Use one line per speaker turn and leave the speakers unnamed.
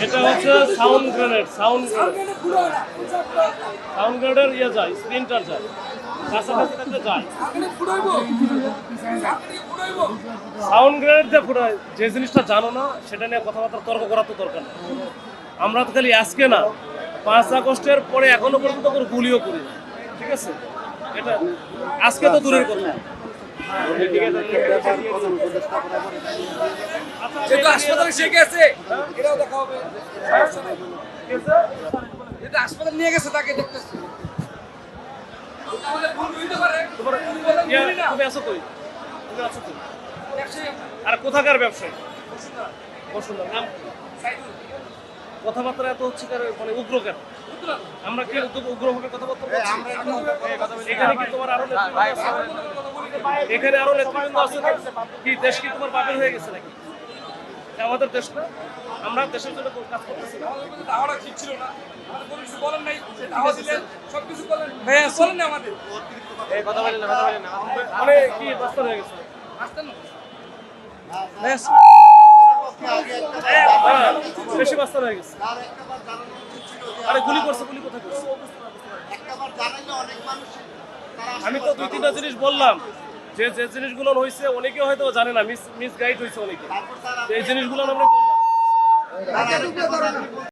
এটা হচ্ছে sound grenade, sound গ্রেনেডের ইয়ে যায়, স্প্রিন্টার যায়, কাছাকাছি থাকলে যায়। সাউন্ড গ্রেনেড দিয়ে ফুটায়, যে জিনিসটা জানো না সেটা নিয়ে কথাবার্তা তর্ক করার তো দরকার নেই। আমরা তো খালি আজকে না, 5 আগস্টের পরে এখনো পর্যন্ত কোনো গুলিও করি না, ঠিক আছে? এটা আজকে তো দূরের কথা।
হাসপাতালে সে গেছে, এটাও দেখা হবে। এটা হাসপাতাল নিয়ে গেছে, তাকে দেখতেছি।
তুমি আছো কই? আর কোথাকার ব্যবসায়ী? বসুন্ধরা। নাম কি? কথাবার্তা এত হচ্ছে মানে উগ্র কেন? আমরা কি উগ্রভাবে কথাবার্তা বলছি? এখানে কি তোমার আরো নেতৃবৃন্দ আছে? এখানে আরো নেতৃবৃন্দ আছে না? কি দেশ কি তোমার বাপের হয়ে গেছে নাকি? আমাদের দেশ না, আমরা দেশের জন্য কাজ করতেছি না।
দাওয়াটা ঠিক ছিল না, আমাদের কোনো কিছু বলেন নাই, দাওয়া দিলেন, সবকিছু বলেন, বলেন না আমাদের।
এই কথা বলেন না, মানে কি বাস্তব হয়ে গেছে?
আসতেন না।
বেশি বাস্তব হয়ে গেছে। আরে গুলি করছে, গুলি কোথায় করছে? আমি তো 2-3টা জিনিস বললাম, যে যে জিনিসগুলো হয়েছে অনেকে হয়তো জানে না, মিস গাইড হয়েছে অনেকে। এই জিনিসগুলো আমরা বললাম।